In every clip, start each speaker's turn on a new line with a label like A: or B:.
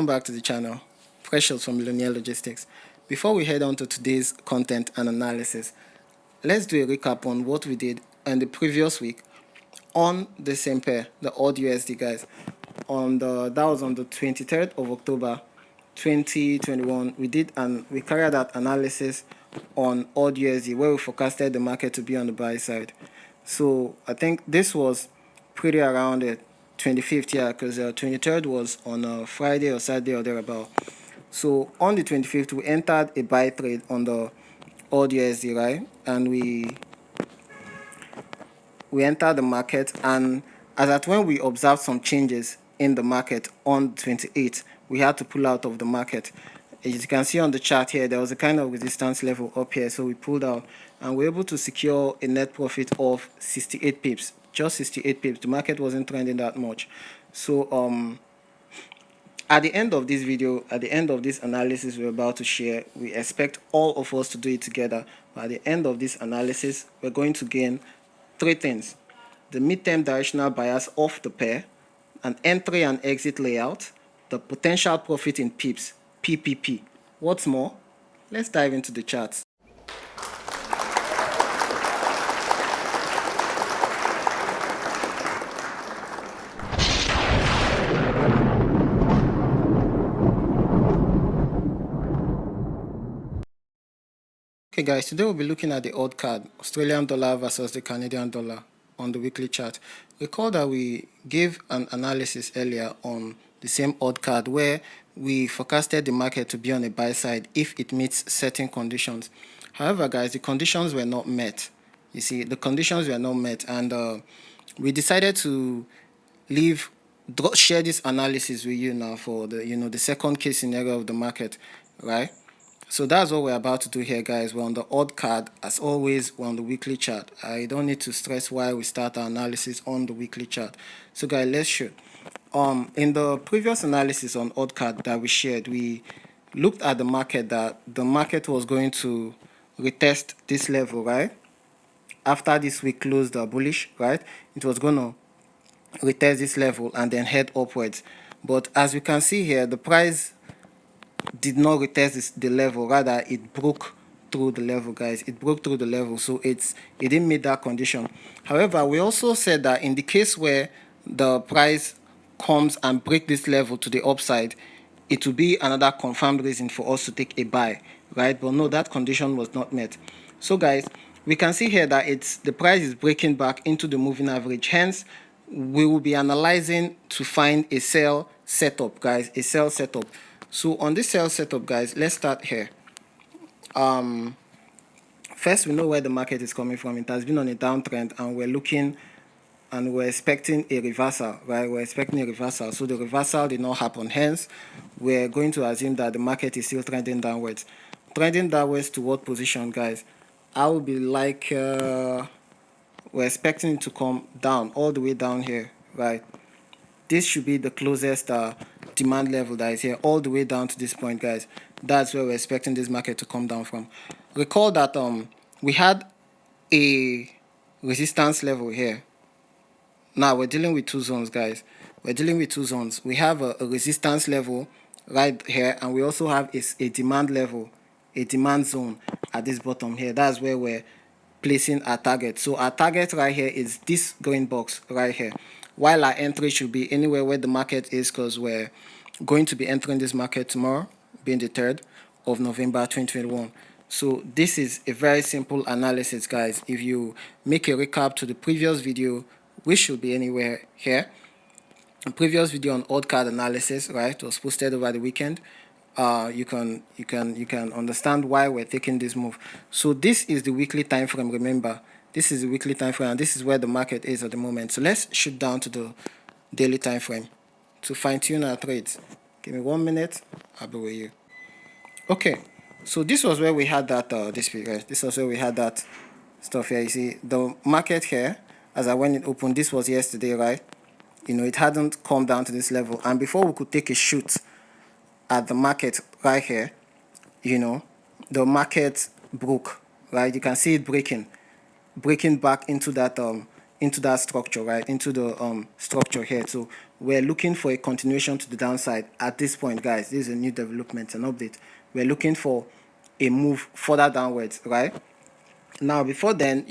A: Welcome back to the channel. Precious from Millionaire Logistics. Before we head on to today's content and analysis, let's do a recap on what we did in the previous week on the same pair, the AUDUSD, guys. That was on the 23rd of October 2021. We carried out analysis on AUDUSD where we forecasted the market to be on the buy side. So I think this was pretty around it. 25th, yeah, because 23rd was on a Friday or Saturday or thereabout. So on the 25th, we entered a buy trade on the AUDUSD, right? And we entered the market, and as at when we observed some changes in the market on 28th, we had to pull out of the market. As you can see on the chart here, there was a kind of resistance level up here, so we pulled out and we were able to secure a net profit of 68 pips. Just 68 pips. The market wasn't trending that much. So at the end of this video, at the end of this analysis we're about to share, we expect all of us to do it together. But at the end of this analysis, we're going to gain three things: the midterm directional bias of the pair, an entry and exit layout, the potential profit in pips, PPP. What's more, let's dive into the charts. Okay guys, today we'll be looking at the AUDCAD, Australian dollar versus the Canadian dollar on the weekly chart. Recall that we gave an analysis earlier on the same AUDCAD where we forecasted the market to be on a buy side if it meets certain conditions. However guys, the conditions were not met. You see, the conditions were not met, and we decided to share this analysis with you now for the second case scenario of the market, right? So that's what we're about to do here, guys. We're on the AUDCAD. As always, we're on the weekly chart. I don't need to stress why we start our analysis on the weekly chart. So guys, let's shoot. In the previous analysis on AUDCAD that we shared, we looked at the market, that the market was going to retest this level, right? After this week closed bullish, right? It was going to retest this level and then head upwards. But as we can see here, the price did not retest the level, rather it broke through the level, guys. It broke through the level, so it didn't meet that condition. However, we also said that in the case where the price comes and break this level to the upside, it will be another confirmed reason for us to take a buy, right? But no, that condition was not met. So guys, we can see here that the price is breaking back into the moving average. Hence, we will be analyzing to find a sell setup, guys, a sell setup. So on this sell setup, guys, let's start here. First, we know where the market is coming from. It has been on a downtrend, and we're looking and we're expecting a reversal, right? We're expecting a reversal. So the reversal did not happen. Hence, we're going to assume that the market is still trending downwards. Trending downwards to what position, guys? I will be like, we're expecting it to come down, all the way down here, right? This should be the closest demand level that is here, all the way down to this point, guys. That's where we're expecting this market to come down from. Recall that we had a resistance level here. Now we're dealing with two zones, guys. We're dealing with two zones. We have a resistance level right here, and we also have a demand level, a demand zone at this bottom here. That's where we're placing our target. So our target right here is this green box right here, while our entry should be anywhere where the market is, because we're going to be entering this market tomorrow, being the 3rd of November 2021. So this is a very simple analysis, guys. If you make a recap to the previous video, which should be anywhere here, a previous video on AUDCAD analysis, right, was posted over the weekend. You can understand why we're taking this move. So this is the weekly time frame. Remember, this is the weekly time frame, and this is where the market is at the moment. So let's shoot down to the daily time frame to fine-tune our trades. Give me 1 minute, I'll be with you. Okay, so this was where we had that dispute, right? This was where we had that stuff here. You see the market here, as I went it open, this was yesterday, right? It hadn't come down to this level, and before we could take a shoot at the market right here, the market broke, right? You can see it breaking back into that structure, right? Into the structure here. So we're looking for a continuation to the downside at this point, guys. This is a new development, an update. We're looking for a move further downwards, right? Now, before then,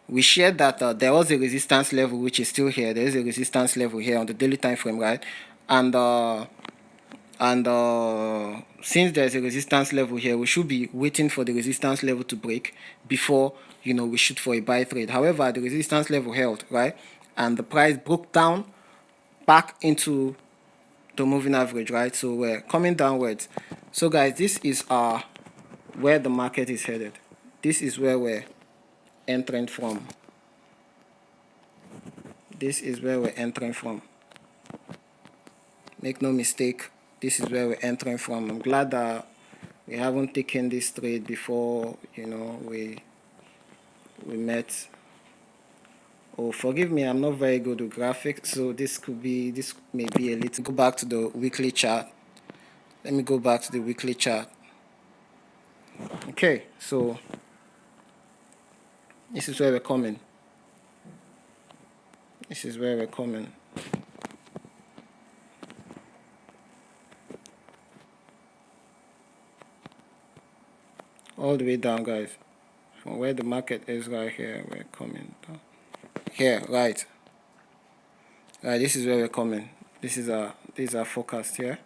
A: we shared that there was a resistance level which is still here. There is a resistance level here on the daily time frame, right? And since there's a resistance level here, we should be waiting for the resistance level to break before we shoot for a buy trade. However, the resistance level held, right, and the price broke down back into the moving average, right? So we're coming downwards. So guys, this is where the market is headed. This is where we're entering from. This is where we're entering from. Make no mistake, this is where we're entering from. I'm glad that we haven't taken this trade before we met. Oh, forgive me, I'm not very good with graphics, so this may be a little. Go back to the weekly chart. Let me go back to the weekly chart. Okay, so this is where we're coming. This is where we're coming. All the way down, guys. From where the market is right here, we're coming down. Here, right. Right, this is where we're coming. This is our forecast here.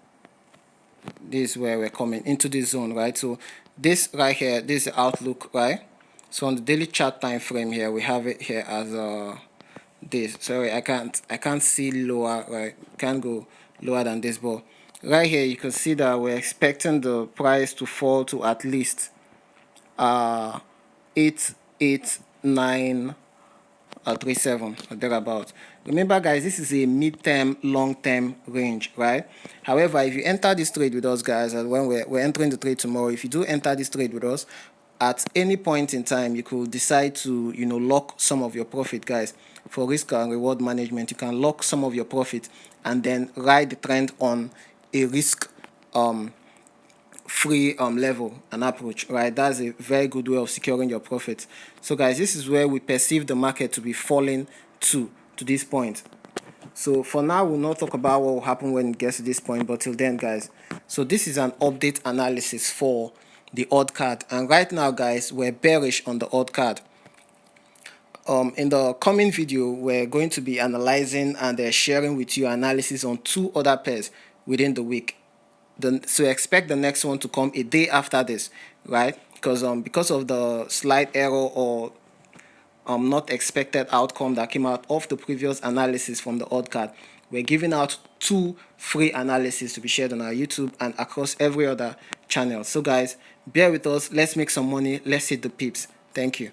A: This is where we're coming into this zone, right? So this right here, this is the outlook, right? So on the daily chart time frame here, we have it here as this. Sorry, I can't see lower, right? Can't go lower than this, but right here you can see that we're expecting the price to fall to at least 889 37 or thereabout. Remember, guys, this is a mid-term, long-term range, right? However, if you enter this trade with us, guys, and when we're entering the trade tomorrow, if you do enter this trade with us, at any point in time, you could decide to lock some of your profit, guys. For risk and reward management, you can lock some of your profit and then ride the trend on a risk free level and approach, right? That's a very good way of securing your profits. So guys, this is where we perceive the market to be falling to this point. So for now, we'll not talk about what will happen when it gets to this point, but till then, guys, so this is an update analysis for the AUDCAD, and right now, guys, we're bearish on the AUDCAD. In the coming video, we're going to be analyzing and sharing with you analysis on 2 other pairs within the week. So expect the next one to come a day after this, right? Because of the slight error or not expected outcome that came out of the previous analysis from the AUDCAD, we're giving out 2 free analyses to be shared on our YouTube and across every other channel. So guys, bear with us. Let's make some money. Let's hit the pips. Thank you.